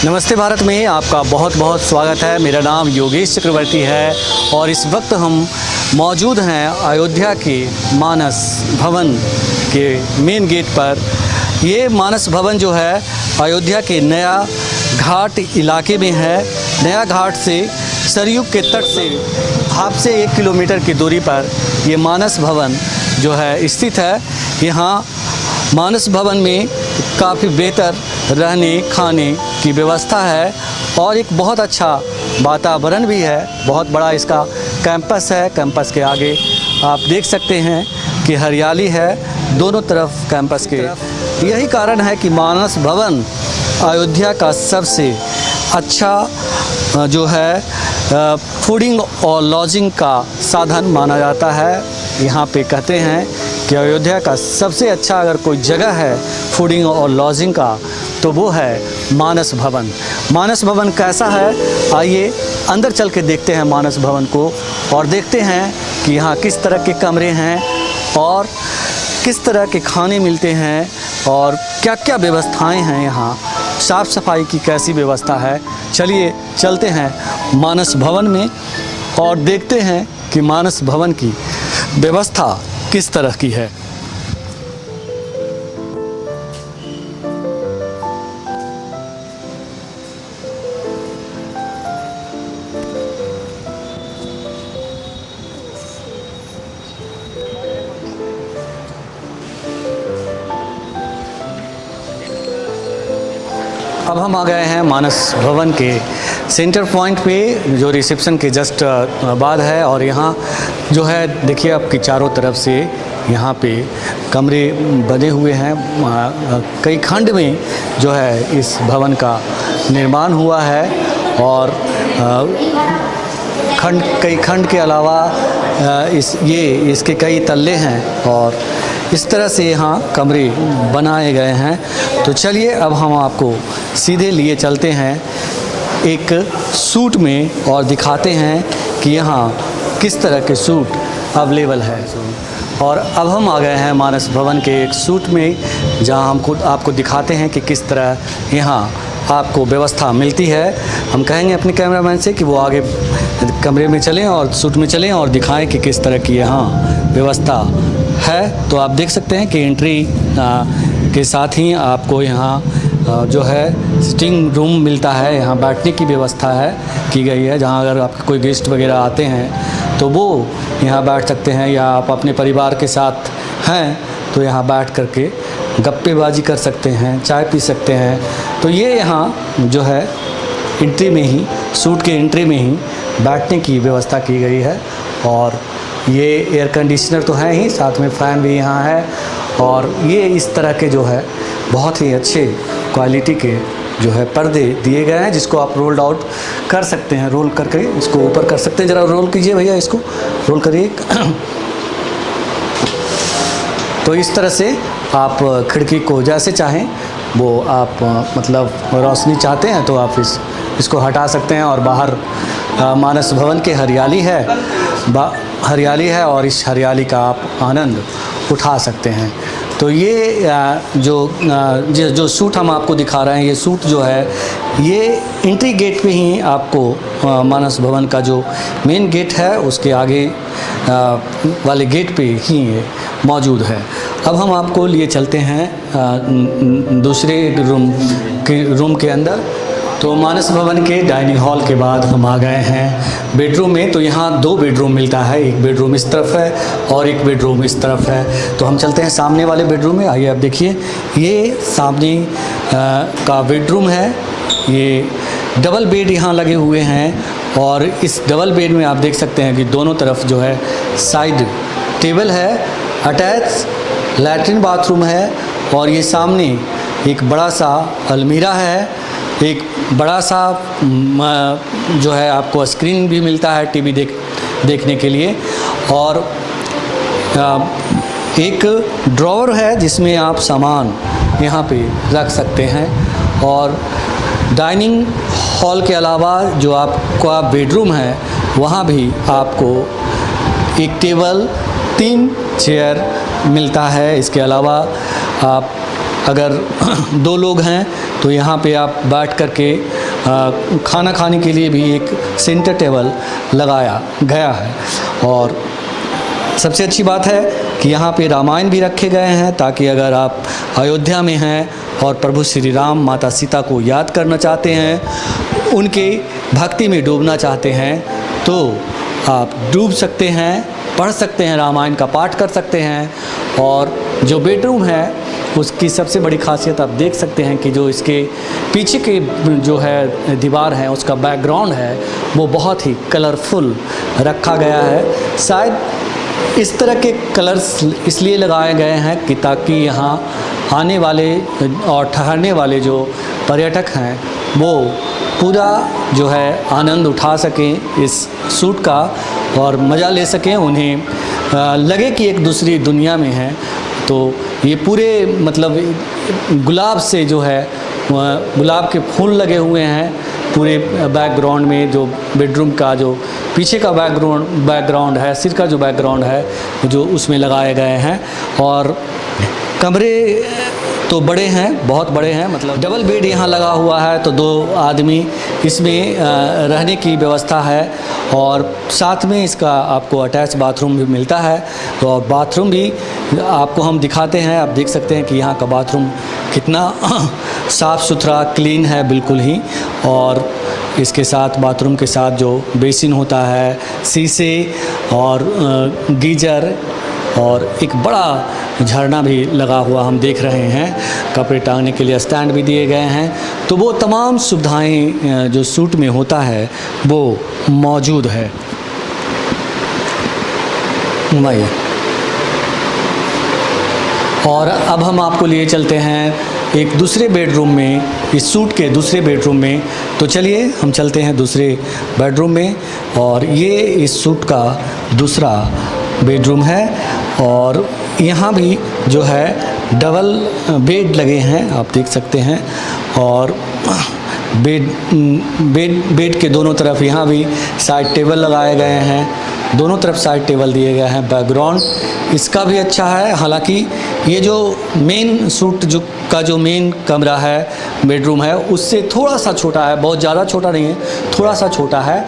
नमस्ते भारत में आपका बहुत बहुत स्वागत है। मेरा नाम योगेश चक्रवर्ती है और इस वक्त हम मौजूद हैं अयोध्या के मानस भवन के मेन गेट पर। ये मानस भवन जो है अयोध्या के नया घाट इलाके में है। नया घाट से सरयू के तट से हाफ से 1 किलोमीटर की दूरी पर ये मानस भवन जो है स्थित है। यहाँ मानस भवन में काफ़ी बेहतर रहने खाने की व्यवस्था है और एक बहुत अच्छा वातावरण भी है। बहुत बड़ा इसका कैंपस है। कैंपस के आगे आप देख सकते हैं कि हरियाली है दोनों तरफ कैंपस के। यही कारण है कि मानस भवन अयोध्या का सबसे अच्छा जो है फूडिंग और लॉजिंग का साधन माना जाता है। यहाँ पे कहते हैं कि अयोध्या का सबसे अच्छा अगर कोई जगह है फूडिंग और लॉजिंग का तो वो है मानस भवन। मानस भवन कैसा है, आइए अंदर चल के देखते हैं मानस भवन को और देखते हैं कि यहाँ किस तरह के कमरे हैं और किस तरह के खाने मिलते हैं और क्या क्या व्यवस्थाएं हैं। यहाँ साफ़ सफाई की कैसी व्यवस्था है। चलिए चलते हैं मानस भवन में और देखते हैं कि मानस भवन की व्यवस्था किस तरह की है। अब हम आ गए हैं मानस भवन के सेंटर पॉइंट पे जो रिसेप्शन के जस्ट बाद है और यहाँ जो है देखिए आपकी चारों तरफ से यहाँ पे कमरे बने हुए हैं। कई खंड में जो है इस भवन का निर्माण हुआ है और कई खंड के अलावा इसके कई तल्ले हैं और इस तरह से यहाँ कमरे बनाए गए हैं। तो चलिए अब हम आपको सीधे लिए चलते हैं एक सूट में और दिखाते हैं कि यहाँ किस तरह के सूट अवेलेबल है। और अब हम आ गए हैं मानस भवन के एक सूट में जहाँ हम आपको दिखाते हैं कि किस तरह यहाँ आपको व्यवस्था मिलती है। हम कहेंगे अपने कैमरामैन से कि वो आगे कमरे में चलें और सूट में चलें और दिखाएं कि किस तरह की यहाँ व्यवस्था है। तो आप देख सकते हैं कि एंट्री के साथ ही आपको यहाँ जो है सिटिंग रूम मिलता है। यहाँ बैठने की व्यवस्था की गई है जहाँ अगर आपके कोई गेस्ट वगैरह आते हैं तो वो यहाँ बैठ सकते हैं या आप अपने परिवार के साथ हैं तो यहाँ बैठ करके गप्पेबाजी कर सकते हैं, चाय पी सकते हैं। तो ये यहाँ जो है एंट्री में ही सूट के एंट्री में ही बैठने की व्यवस्था की गई है और ये एयर कंडीशनर तो है ही, साथ में फ़ैन भी यहाँ है और ये इस तरह के जो है बहुत ही अच्छे क्वालिटी के जो है पर्दे दिए गए हैं जिसको आप रोल्ड आउट कर सकते हैं। रोल करके इसको ऊपर कर सकते हैं। ज़रा रोल कीजिए भैया, इसको रोल करिए। तो इस तरह से आप खिड़की को जैसे चाहें वो आप मतलब रोशनी चाहते हैं तो आप इसको हटा सकते हैं और बाहर मानस भवन के हरियाली है और इस हरियाली का आप आनंद उठा सकते हैं। तो ये जो सूट हम आपको दिखा रहे हैं, ये सूट जो है ये एंट्री गेट पे ही आपको मानस भवन का जो मेन गेट है उसके आगे वाले गेट पे ही ये मौजूद है। अब हम आपको लिए चलते हैं दूसरे रूम के अंदर। तो मानस भवन के डाइनिंग हॉल के बाद हम आ गए हैं बेडरूम में। तो यहाँ 2 बेडरूम मिलता है, एक बेडरूम इस तरफ है और एक बेडरूम इस तरफ है। तो हम चलते हैं सामने वाले बेडरूम में। आइए आप देखिए, ये सामने का बेडरूम है। ये डबल बेड यहाँ लगे हुए हैं और इस डबल बेड में आप देख सकते हैं कि दोनों तरफ जो है साइड टेबल है, अटैच लैट्रिन बाथरूम है और ये सामने एक बड़ा सा अलमीरा है। एक बड़ा सा जो है आपको स्क्रीन भी मिलता है टीवी देखने के लिए और एक ड्रॉवर है जिसमें आप सामान यहाँ पे रख सकते हैं। और डाइनिंग हॉल के अलावा जो आपका बेडरूम है वहाँ भी आपको एक टेबल 3 चेयर मिलता है। इसके अलावा आप अगर 2 लोग हैं तो यहाँ पे आप बैठ कर के खाना खाने के लिए भी एक सेंटर टेबल लगाया गया है। और सबसे अच्छी बात है कि यहाँ पे रामायण भी रखे गए हैं, ताकि अगर आप अयोध्या में हैं और प्रभु श्री राम माता सीता को याद करना चाहते हैं, उनके भक्ति में डूबना चाहते हैं, तो आप डूब सकते हैं, पढ़ सकते हैं, रामायण का पाठ कर सकते हैं। और जो बेडरूम है उसकी सबसे बड़ी खासियत आप देख सकते हैं कि जो इसके पीछे के जो है दीवार है, उसका बैकग्राउंड है वो बहुत ही कलरफुल रखा गया है। शायद इस तरह के कलर्स इसलिए लगाए गए हैं कि ताकि यहाँ आने वाले और ठहरने वाले जो पर्यटक हैं वो पूरा जो है आनंद उठा सकें इस सूट का और मज़ा ले सकें, उन्हें लगे कि एक दूसरी दुनिया में हैं। तो ये पूरे मतलब गुलाब से जो है गुलाब के फूल लगे हुए हैं पूरे बैकग्राउंड में। जो बेडरूम का जो पीछे का बैकग्राउंड है, सिर का जो बैकग्राउंड है जो उसमें लगाए गए हैं। और कमरे तो बड़े हैं, बहुत बड़े हैं, मतलब डबल बेड यहाँ लगा हुआ है, तो 2 आदमी इसमें रहने की व्यवस्था है। और साथ में इसका आपको अटैच बाथरूम भी मिलता है। तो बाथरूम भी आपको हम दिखाते हैं, आप देख सकते हैं कि यहाँ का बाथरूम कितना साफ़ सुथरा क्लीन है बिल्कुल ही। और इसके साथ बाथरूम के साथ जो बेसिन होता है, शीशे और गीजर और एक बड़ा झरना भी लगा हुआ हम देख रहे हैं। कपड़े टांगने के लिए स्टैंड भी दिए गए हैं। तो वो तमाम सुविधाएं जो सूट में होता है वो मौजूद है। भाई और अब हम आपको लिए चलते हैं एक दूसरे बेडरूम में, इस सूट के दूसरे बेडरूम में। तो चलिए हम चलते हैं दूसरे बेडरूम में। और ये इस सूट का दूसरा बेडरूम है। और यहाँ भी जो है डबल बेड लगे हैं, आप देख सकते हैं। और बेड के दोनों तरफ यहाँ भी साइड टेबल लगाए गए हैं, दोनों तरफ साइड टेबल दिए गए हैं। बैकग्राउंड इसका भी अच्छा है। हालांकि ये जो मेन सूट जो मेन कमरा है, बेडरूम है, उससे थोड़ा सा छोटा है, बहुत ज़्यादा छोटा नहीं है, थोड़ा सा छोटा है।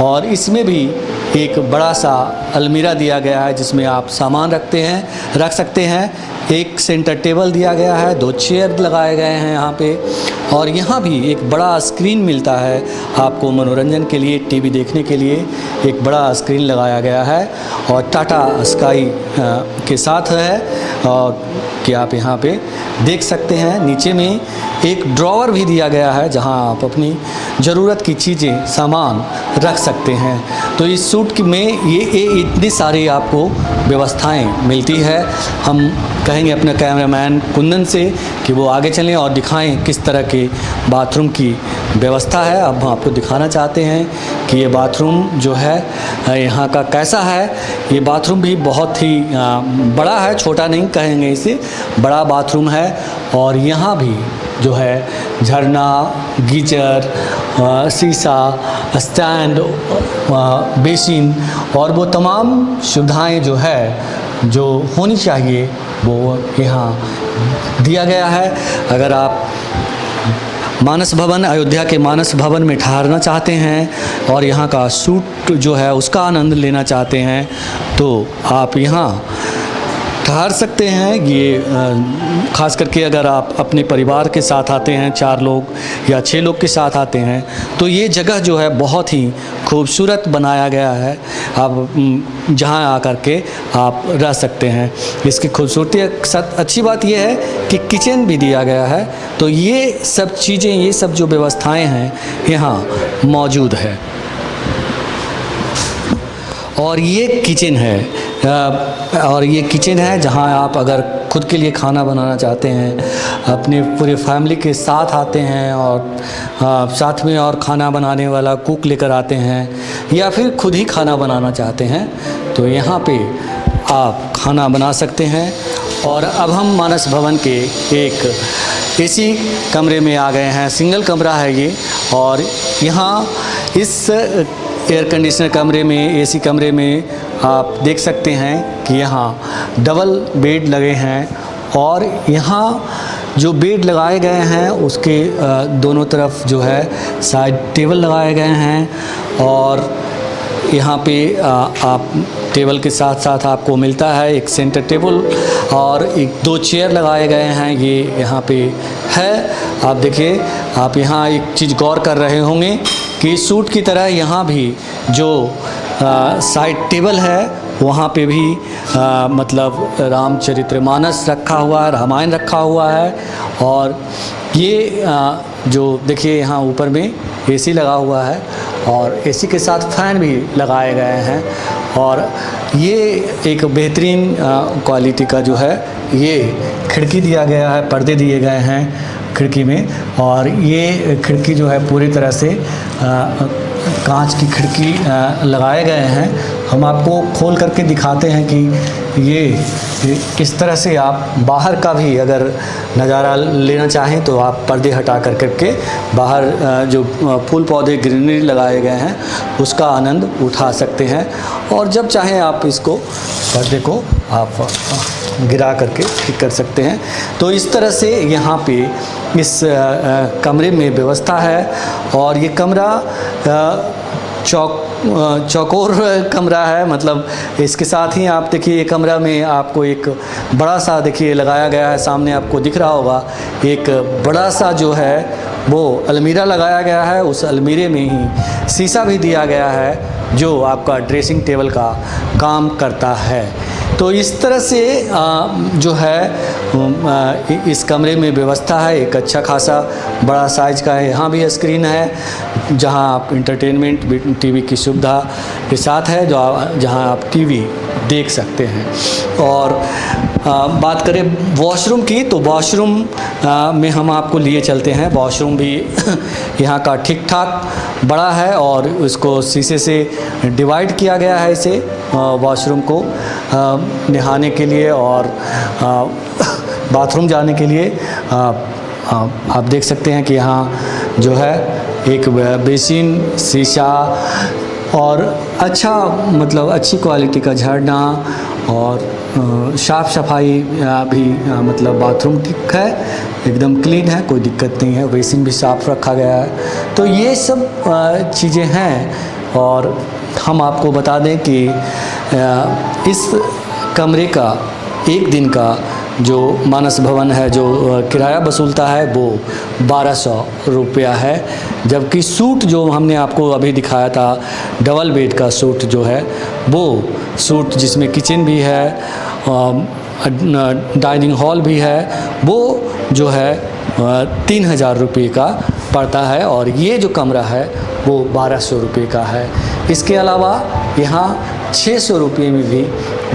और इसमें भी एक बड़ा सा अलमीरा दिया गया है जिसमें आप सामान रख सकते हैं। एक सेंटर टेबल दिया गया है, 2 चेयर लगाए गए हैं यहाँ पे। और यहाँ भी एक बड़ा स्क्रीन मिलता है आपको मनोरंजन के लिए, टीवी देखने के लिए एक बड़ा स्क्रीन लगाया गया है। और टाटा स्काई के साथ है और कि आप यहाँ पे देख सकते हैं। नीचे में एक ड्रॉवर भी दिया गया है जहाँ आप अपनी ज़रूरत की चीज़ें सामान रख सकते हैं। तो इस सूट में ये इतनी सारी आपको व्यवस्थाएं मिलती है। हम कहेंगे अपने कैमरामैन कुंदन से कि वो आगे चलें और दिखाएं किस तरह के बाथरूम की व्यवस्था है। अब हम आपको दिखाना चाहते हैं कि ये बाथरूम जो है यहाँ का कैसा है। ये बाथरूम भी बहुत ही बड़ा है, छोटा नहीं कहेंगे इसे, बड़ा बाथरूम है। और यहाँ भी जो है झरना, गीजर, शीशा, स्टैंड, बेसिन और वो तमाम सुविधाएं जो है जो होनी चाहिए वो यहाँ दिया गया है। अगर आप मानस भवन, अयोध्या के मानस भवन में ठहरना चाहते हैं और यहाँ का सूट जो है उसका आनंद लेना चाहते हैं तो आप यहाँ ठहर सकते हैं। ये ख़ास करके अगर आप अपने परिवार के साथ आते हैं, 4 लोग या 6 लोग के साथ आते हैं, तो ये जगह जो है बहुत ही खूबसूरत बनाया गया है। आप जहाँ आकर के आप रह सकते हैं। इसकी खूबसूरती के साथ अच्छी बात यह है कि किचन भी दिया गया है। तो ये सब चीज़ें, ये सब जो व्यवस्थाएं हैं यहाँ मौजूद है। और ये किचन है जहाँ आप अगर खुद के लिए खाना बनाना चाहते हैं, अपने पूरे फैमिली के साथ आते हैं और साथ में और खाना बनाने वाला कुक लेकर आते हैं, या फिर खुद ही खाना बनाना चाहते हैं तो यहाँ पे आप खाना बना सकते हैं। और अब हम मानस भवन के एक एसी कमरे में आ गए हैं। सिंगल कमरा है ये। और यहाँ इस एयर कंडीशनर कमरे में, एसी कमरे में आप देख सकते हैं कि यहाँ डबल बेड लगे हैं। और यहाँ जो बेड लगाए गए हैं उसके दोनों तरफ जो है साइड टेबल लगाए गए हैं और यहाँ पे आप टेबल के साथ साथ आपको मिलता है एक सेंटर टेबल और एक 2 चेयर लगाए गए हैं। ये यहाँ पे है, आप देखिए, आप यहाँ एक चीज़ गौर कर रहे होंगे कि सूट की तरह यहाँ भी जो साइड टेबल है वहाँ पे भी मतलब रामचरितमानस रखा हुआ है, रामायण रखा हुआ है। और ये जो देखिए यहाँ ऊपर में एसी लगा हुआ है और एसी के साथ फैन भी लगाए गए हैं और ये एक बेहतरीन क्वालिटी का जो है ये खिड़की दिया गया है, पर्दे दिए गए हैं खिड़की में और ये खिड़की जो है पूरी तरह से कांच की खिड़की लगाए गए हैं। हम आपको खोल करके दिखाते हैं कि ये इस तरह से आप बाहर का भी अगर नज़ारा लेना चाहें तो आप पर्दे हटा कर करके बाहर जो फूल पौधे ग्रीनरी लगाए गए हैं उसका आनंद उठा सकते हैं और जब चाहें आप इसको पर्दे को आप गिरा करके ठीक कर सकते हैं। तो इस तरह से यहाँ पे इस कमरे में व्यवस्था है और ये कमरा चौकोर कमरा है, मतलब इसके साथ ही आप देखिए ये कमरा में आपको एक बड़ा सा देखिए लगाया गया है, सामने आपको दिख रहा होगा एक बड़ा सा जो है वो अलमीरा लगाया गया है। उस अलमीरे में ही शीशा भी दिया गया है जो आपका ड्रेसिंग टेबल का काम करता है। तो इस तरह से जो है इस कमरे में व्यवस्था है, एक अच्छा खासा बड़ा साइज का है। यहाँ भी स्क्रीन है जहाँ आप इंटरटेनमेंट टीवी की सुविधा के साथ है जहाँ आप टीवी देख सकते हैं। और बात करें वॉशरूम की तो वॉशरूम में हम आपको लिए चलते हैं। वॉशरूम भी यहाँ का ठीक ठाक बड़ा है और इसको शीशे से डिवाइड किया गया है इसे वॉशरूम को नहाने के लिए और बाथरूम जाने के लिए। आप देख सकते हैं कि यहाँ जो है एक बेसिन, शीशा और अच्छा मतलब अच्छी क्वालिटी का झरना और साफ़ सफाई भी मतलब बाथरूम ठीक है, एकदम क्लीन है, कोई दिक्कत नहीं है। बेसिन भी साफ़ रखा गया है। तो ये सब चीज़ें हैं और हम आपको बता दें कि इस कमरे का एक दिन का जो मानस भवन है जो किराया वसूलता है वो 1200 रुपया है, जबकि सूट जो हमने आपको अभी दिखाया था डबल बेड का सूट जो है वो सूट जिसमें किचन भी है, डाइनिंग हॉल भी है, वो जो है 3000 रुपये का पड़ता है और ये जो कमरा है वो 1200 रुपये का है। इसके अलावा यहाँ 600 रुपये में भी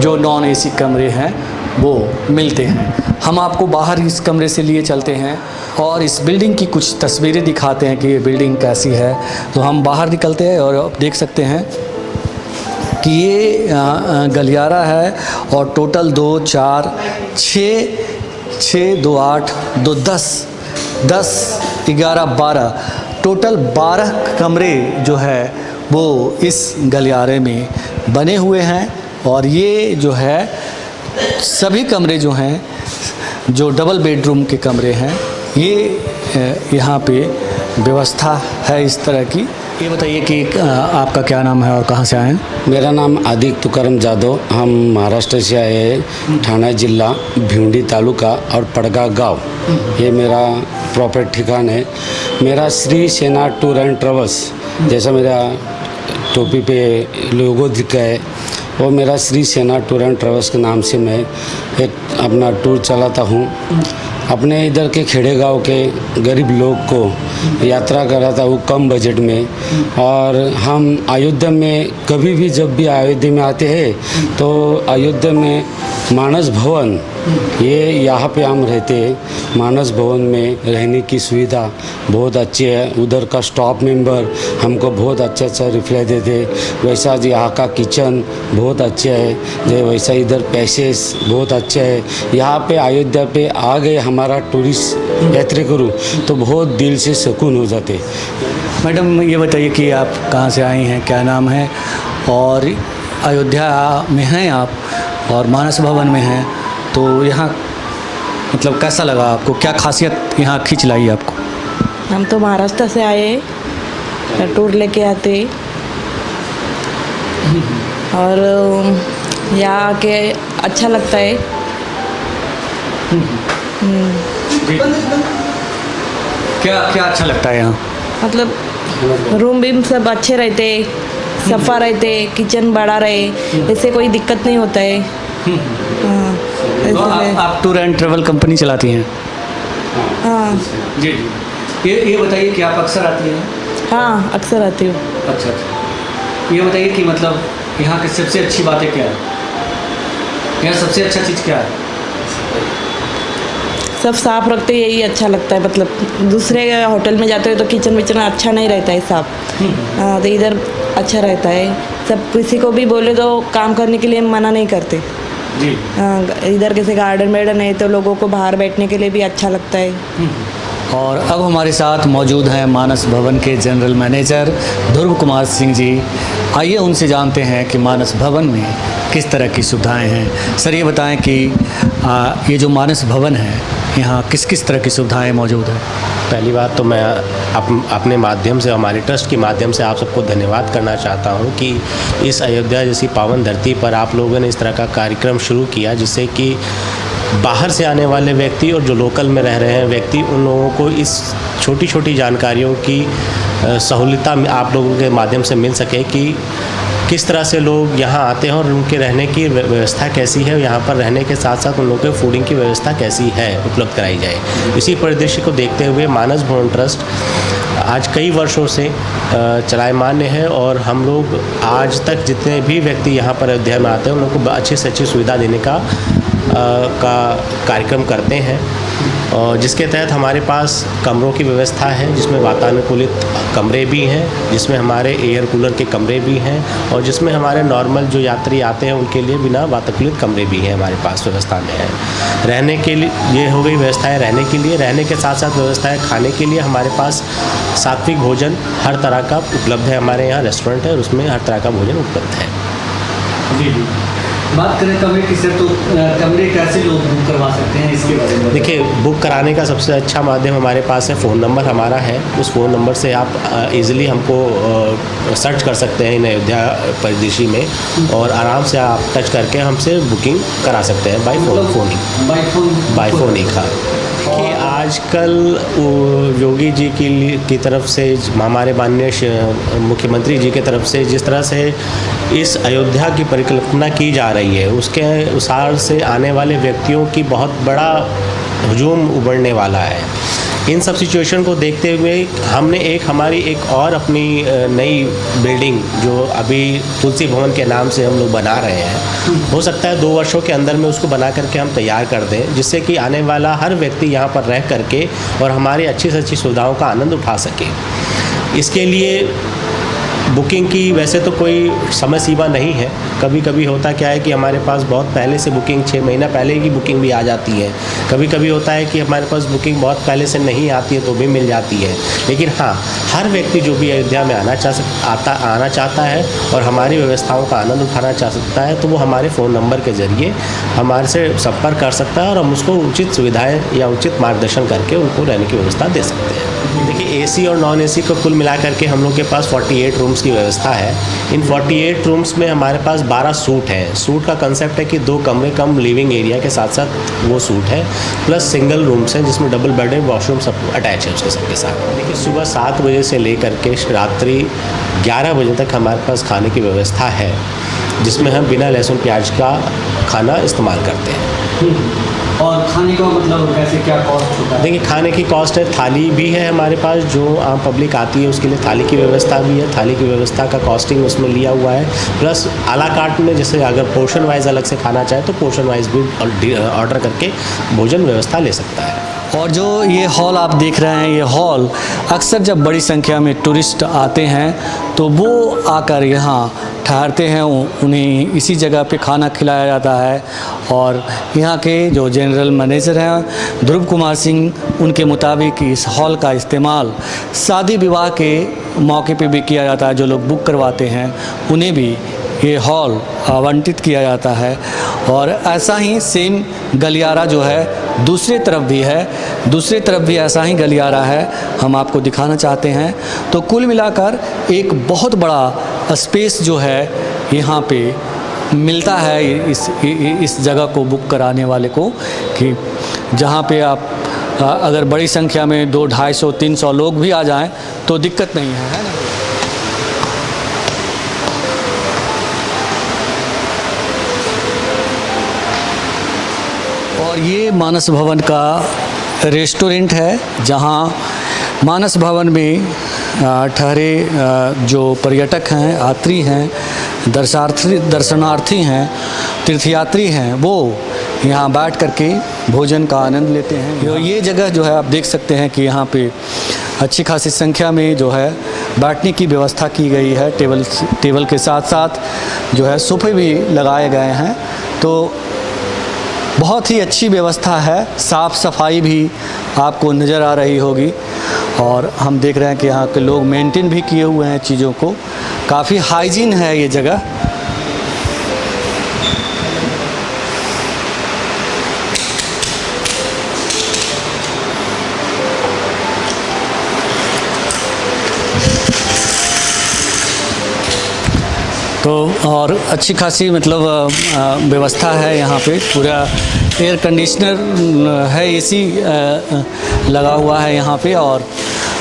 जो नॉन एसी कमरे हैं वो मिलते हैं। हम आपको बाहर इस कमरे से लिए चलते हैं और इस बिल्डिंग की कुछ तस्वीरें दिखाते हैं कि ये बिल्डिंग कैसी है। तो हम बाहर निकलते हैं और आप देख सकते हैं कि ये गलियारा है और टोटल 2 4 6 2 8 2 10 10 11 12 टोटल 12 कमरे जो है वो इस गलियारे में बने हुए हैं और ये जो है सभी कमरे जो हैं जो डबल बेडरूम के कमरे हैं ये यहाँ पे व्यवस्था है इस तरह की। ये बताइए कि आपका क्या नाम है और कहाँ से आए हैं? मेरा नाम आदित्य तुकाराम जादव, हम महाराष्ट्र से आए हैं। ठाणे जिला भिवंडी तालुका और पड़गा गांव ये मेरा प्रॉपर ठिकाना है। मेरा श्री सेना टूर एंड ट्रेवल्स, जैसा मेरा टोपी पे लोगो दिखा है वो मेरा श्री सेना टूर एंड ट्रेवल्स के नाम से मैं एक अपना टूर चलाता हूँ। अपने इधर के खेड़े गाँव के गरीब लोग को यात्रा कराता हूँ कम बजट में। और हम अयोध्या में कभी भी जब भी अयोध्या में आते हैं तो अयोध्या में मानस भवन ये यहाँ पे हम रहते हैं। मानस भवन में रहने की सुविधा बहुत अच्छी है। उधर का स्टाफ मेंबर हमको बहुत अच्छा रिप्लाई देते। वैसा यहाँ का किचन बहुत अच्छा है, वैसा इधर पैसेज बहुत अच्छा है। यहाँ पे अयोध्या पे आ गए हमारा टूरिस्ट यात्री करूँ तो बहुत दिल से सुकून हो जाते। मैडम ये बताइए कि आप कहाँ से आई हैं, क्या नाम है और अयोध्या में हैं आप और मानस भवन में हैं, तो यहाँ मतलब कैसा लगा आपको, क्या खासियत यहाँ खींच लाई आपको? हम तो महाराष्ट्र से आए, टूर लेके आते और यहाँ आके अच्छा लगता है। क्या क्या अच्छा लगता है यहाँ? मतलब रूम भी सब अच्छे रहते, सफ़ा रहते, किचन बड़ा रहे, ऐसे कोई दिक्कत नहीं होता है। हाँ, तो ऐसे आप टूर एंड ट्रेवल कंपनी चलाती हैं? हाँ जी जी। ये बताइए कि आप अक्सर आती हैं? हाँ, अक्सर आती हूँ। अच्छा अच्छा। ये बताइए कि मतलब यहाँ की सबसे अच्छी बातें क्या है? यहाँ सबसे अच्छा चीज़ क्या है? सब साफ रखते, यही अच्छा लगता है। मतलब दूसरे होटल में जाते हो तो किचन विचन अच्छा नहीं रहता है साफ। हाँ, तो इधर अच्छा रहता है। सब किसी को भी बोले तो काम करने के लिए मना नहीं करते। जी। हाँ, इधर कैसे गार्डन वार्डन है तो लोगों को बाहर बैठने के लिए भी अच्छा लगता है। और अब हमारे साथ मौजूद हैं मानस भवन के जनरल मैनेजर ध्रुव कुमार सिंह जी। आइए उनसे जानते हैं कि मानस भवन में किस तरह की सुविधाएं हैं। सर ये बताएं कि ये जो मानस भवन है यहाँ किस किस तरह की सुविधाएं मौजूद हैं? पहली बात तो मैं अपने माध्यम से, हमारे ट्रस्ट के माध्यम से आप सबको धन्यवाद करना चाहता हूं कि इस अयोध्या जैसी पावन धरती पर आप लोगों ने इस तरह का कार्यक्रम शुरू किया, जिससे कि बाहर से आने वाले व्यक्ति और जो लोकल में रह रहे हैं व्यक्ति, उन लोगों को इस छोटी छोटी जानकारियों की सहूलियत आप लोगों के माध्यम से मिल सके कि किस तरह से लोग यहाँ आते हैं और उनके रहने की व्यवस्था कैसी है, यहाँ पर रहने के साथ साथ उन लोगों के फूडिंग की व्यवस्था कैसी है उपलब्ध कराई जाए। इसी परिदृश्य को देखते हुए मानस भवन ट्रस्ट आज कई वर्षों से चलायमान है और हम लोग आज तक जितने भी व्यक्ति यहाँ पर अयोध्या में आते हैं उन लोगों को अच्छी से अच्छी सुविधा देने का कार्यक्रम करते हैं, और जिसके तहत हमारे पास कमरों की व्यवस्था है, जिसमें वातानुकूलित कमरे भी हैं, जिसमें हमारे एयर कूलर के कमरे भी हैं, और जिसमें हमारे नॉर्मल जो यात्री आते हैं उनके लिए बिना वातानुकूलित कमरे भी हैं हमारे पास व्यवस्था में है। रहने के लिए ये हो गई व्यवस्थाएं रहने के लिए। रहने के साथ साथ व्यवस्थाएं खाने के लिए हमारे पास सात्विक भोजन हर तरह का उपलब्ध है। हमारे यहाँ रेस्टोरेंट है और उसमें हर तरह का भोजन उपलब्ध है। जी जी। बात करें कमरे की सर, तो कमरे कैसे लोग बुक करवा सकते हैं, इसके बारे में? देखिए, बुक कराने का सबसे अच्छा माध्यम हमारे पास है, फ़ोन नंबर हमारा है। उस फ़ोन नंबर से आप इजीली हमको सर्च कर सकते हैं इन अयोध्या परिदृश्य में, और आराम से आप टच करके हमसे बुकिंग करा सकते हैं बाय फोन ही। हाँ, कि आजकल योगी जी की तरफ से, हमारे माननीय मुख्यमंत्री जी की तरफ से जिस तरह से इस अयोध्या की परिकल्पना की जा रही है, उसके अनुसार से आने वाले व्यक्तियों की बहुत बड़ा हुजूम उमड़ने वाला है। इन सब सिचुएशन को देखते हुए हमने हमारी एक और अपनी नई बिल्डिंग जो अभी तुलसी भवन के नाम से हम लोग बना रहे हैं, हो सकता है 2 वर्षों के अंदर में उसको बना करके हम तैयार कर दें, जिससे कि आने वाला हर व्यक्ति यहाँ पर रह करके और हमारी अच्छी से अच्छी सुविधाओं का आनंद उठा सके। इसके लिए बुकिंग की वैसे तो कोई समय सीमा नहीं है। कभी कभी होता क्या है कि हमारे पास बहुत पहले से बुकिंग 6 महीना पहले की बुकिंग भी आ जाती है। कभी कभी होता है कि हमारे पास बुकिंग बहुत पहले से नहीं आती है तो भी मिल जाती है। लेकिन हाँ, हर व्यक्ति जो भी अयोध्या में आना चाहता है और हमारी व्यवस्थाओं का आनंद उठाना चाह सकता है, तो वो हमारे फ़ोन नंबर के ज़रिए हमारे से संपर्क कर सकता है और हम उसको उचित सुविधाएँ या उचित मार्गदर्शन करके उनको रहने की व्यवस्था दे सकते हैं। देखिए, एसी और नॉन एसी को कुल मिला करके हम लोग के पास 48 रूम्स की व्यवस्था है। इन 48 रूम्स में हमारे पास 12 सूट हैं। सूट का कंसेप्ट है कि 2 कमरे कम लिविंग एरिया के साथ साथ वो सूट है, प्लस सिंगल रूम्स हैं जिसमें डबल बेड है, वॉशरूम सब अटैच है उसके सबके साथ। देखिए, सुबह 7 बजे से लेकर के रात्रि 11 बजे तक हमारे पास खाने की व्यवस्था है, जिसमें हम बिना लहसुन प्याज का खाना इस्तेमाल करते हैं। और खाने का मतलब कैसे, क्या कॉस्ट होता है? देखिए, खाने की कॉस्ट है, थाली भी है हमारे पास, जो आम पब्लिक आती है उसके लिए थाली की व्यवस्था भी है। थाली की व्यवस्था का कॉस्टिंग उसमें लिया हुआ है, प्लस आला कार्ट में जैसे अगर पोर्शन वाइज अलग से खाना चाहे तो पोर्शन वाइज भी ऑर्डर करके भोजन व्यवस्था ले सकता है। और जो ये हॉल आप देख रहे हैं, ये हॉल अक्सर जब बड़ी संख्या में टूरिस्ट आते हैं तो वो आकर यहाँ ठहरते हैं, उन्हें इसी जगह पे खाना खिलाया जाता है। और यहाँ के जो जनरल मैनेजर हैं ध्रुव कुमार सिंह, उनके मुताबिक इस हॉल का इस्तेमाल शादी विवाह के मौके पे भी किया जाता है। जो लोग बुक करवाते हैं उन्हें भी ये हॉल आवंटित किया जाता है। और ऐसा ही सेम गलियारा जो है दूसरी तरफ भी है, दूसरी तरफ भी ऐसा ही गलियारा है, हम आपको दिखाना चाहते हैं। तो कुल मिलाकर एक बहुत बड़ा स्पेस जो है यहाँ पे मिलता है इस जगह को बुक कराने वाले को, कि जहाँ पे आप अगर बड़ी संख्या में 200, 250, 300 लोग भी आ जाएं तो दिक्कत नहीं है ना। और ये मानस भवन का रेस्टोरेंट है, जहाँ मानस भवन में ठहरे जो पर्यटक हैं, यात्री हैं, दर्शनार्थी हैं, तीर्थयात्री हैं, वो यहाँ बैठ करके भोजन का आनंद लेते हैं। ये जगह जो है आप देख सकते हैं कि यहाँ पे अच्छी खासी संख्या में जो है बैठने की व्यवस्था की गई है। टेबल के साथ साथ जो है सोफे भी लगाए गए हैं, तो बहुत ही अच्छी व्यवस्था है। साफ़ सफाई भी आपको नज़र आ रही होगी, और हम देख रहे हैं कि यहाँ के लोग मेंटेन भी किए हुए हैं चीज़ों को। काफ़ी हाइजीन है ये जगह। तो और अच्छी खासी मतलब व्यवस्था है यहाँ पे। पूरा एयर कंडीशनर है, एसी लगा हुआ है यहाँ पे, और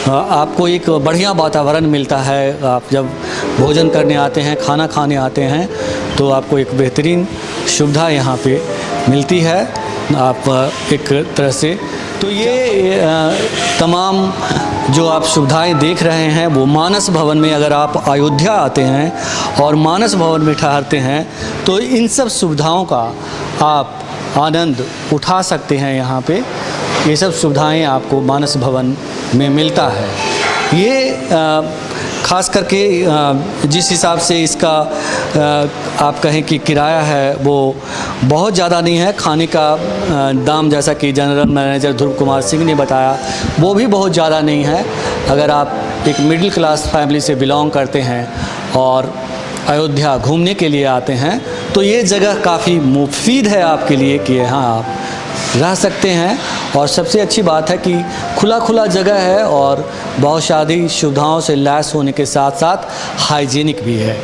आपको एक बढ़िया वातावरण मिलता है। आप जब भोजन करने आते हैं, खाना खाने आते हैं, तो आपको एक बेहतरीन सुविधा यहाँ पे मिलती है आप एक तरह से। तो ये तमाम जो आप सुविधाएं देख रहे हैं वो मानस भवन में, अगर आप अयोध्या आते हैं और मानस भवन में ठहरते हैं तो इन सब सुविधाओं का आप आनंद उठा सकते हैं। यहाँ पे ये सब सुविधाएं आपको मानस भवन में मिलता है। ये ख़ास करके जिस हिसाब से इसका आप कहें कि किराया है वो बहुत ज़्यादा नहीं है। खाने का दाम, जैसा कि जनरल मैनेजर ध्रुव कुमार सिंह ने बताया, वो भी बहुत ज़्यादा नहीं है। अगर आप एक मिडिल क्लास फैमिली से बिलोंग करते हैं और अयोध्या घूमने के लिए आते हैं तो ये जगह काफ़ी मुफीद है आपके लिए कि यहाँ आप रह सकते हैं। और सबसे अच्छी बात है कि खुला जगह है और बहुत सारी सुविधाओं से लैस होने के साथ साथ हाइजीनिक भी है।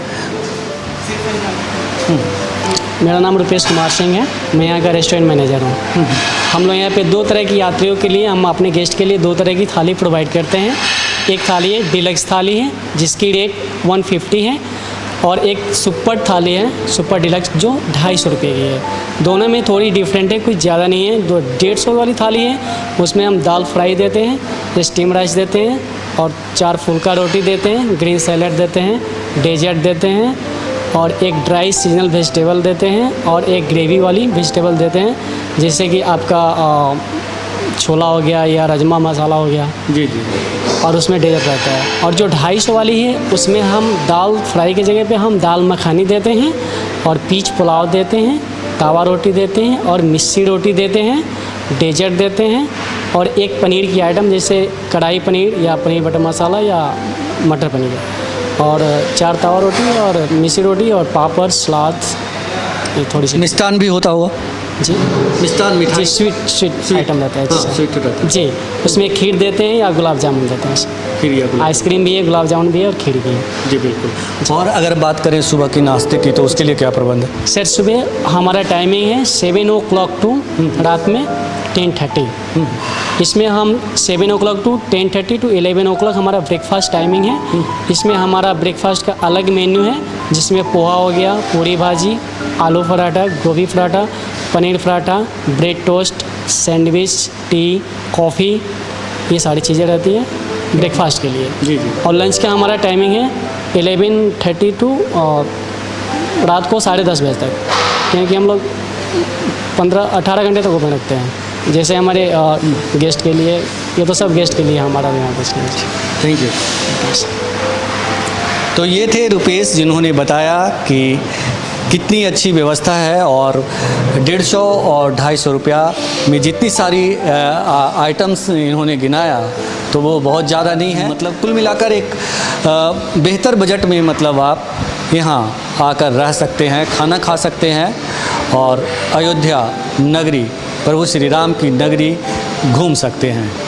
मेरा नाम रुपेश कुमार सिंह है, मैं यहाँ का रेस्टोरेंट मैनेजर हूँ। हम लोग यहाँ पे दो तरह की यात्रियों के लिए, हम अपने गेस्ट के लिए दो तरह की थाली प्रोवाइड करते हैं। एक थाली है डिलक्स थाली है जिसकी रेट 150 है, और एक सुपर थाली है सुपर डिलक्स जो 250 रुपये की है। दोनों में थोड़ी डिफरेंट है, कुछ ज़्यादा नहीं है। जो 150 वाली थाली है उसमें हम दाल फ्राई देते हैं, स्टीम राइस देते हैं, और 4 फुल्का रोटी देते हैं, ग्रीन सैलड देते हैं, डेजर्ट देते हैं, और एक ड्राई सीजनल वेजिटेबल देते हैं, और एक ग्रेवी वाली वेजिटेबल देते हैं, जैसे कि आपका छोला हो गया या राजमा मसाला हो गया। जी जी। और उसमें डेजर्ट रहता है। और जो 250 वाली है उसमें हम दाल फ्राई की जगह पे हम दाल मखानी देते हैं, और पीच पुलाव देते हैं, तावा रोटी देते हैं, और मिस्सी रोटी देते हैं, डेजर्ट देते हैं, और एक पनीर की आइटम जैसे कढ़ाई पनीर या पनीर बटर मसाला या मटर पनीर, और 4 तावा रोटी और मिस्सी रोटी और पापड़ सलाद, ये थोड़ी सी मिष्ठान भी होता होगा। जी मिष्ठान मिठाई, जी स्वीट आइटम रहता है। हाँ, स्वीट रहता है। जी, उसमें खीर देते हैं या गुलाब जामुन देते हैं। खीर या गुलाब आइसक्रीम भी है, गुलाब जामुन भी है, और खीर भी है। जी बिल्कुल। और अगर बात करें सुबह के नाश्ते की तो उसके लिए क्या प्रबंध है? सर सुबह हमारा टाइमिंग है 7 o'clock टू रात में 10:30। इसमें हम 7 o'clock टू 10:30 टू 11 o'clock हमारा ब्रेकफास्ट टाइमिंग है। इसमें हमारा ब्रेकफास्ट का अलग मेन्यू है, जिसमें पोहा हो गया, पूरी भाजी, आलू पराठा, गोभी paratha, paneer paratha, bread toast, sandwich, T, coffee, ये सारी चीज़ें रहती हैं ब्रेकफास्ट के लिए। जी जी। और लंच का हमारा टाइमिंग है 11:30 टू रात को 10:30 बजे तक, क्योंकि हम लोग 15-18 घंटे तक ओपन रखते हैं। जैसे हमारे गेस्ट के लिए, ये तो सब गेस्ट के लिए हमारा यहाँ पर। Thank you. तो ये थे रुपेश, जिन्होंने बताया कि कितनी अच्छी व्यवस्था है, और 150 और 250 रुपया में जितनी सारी आइटम्स इन्होंने गिनाया तो वो बहुत ज़्यादा नहीं है। मतलब कुल मिलाकर एक बेहतर बजट में मतलब आप यहाँ आकर रह सकते हैं, खाना खा सकते हैं, और अयोध्या नगरी प्रभु श्री राम की नगरी घूम सकते हैं।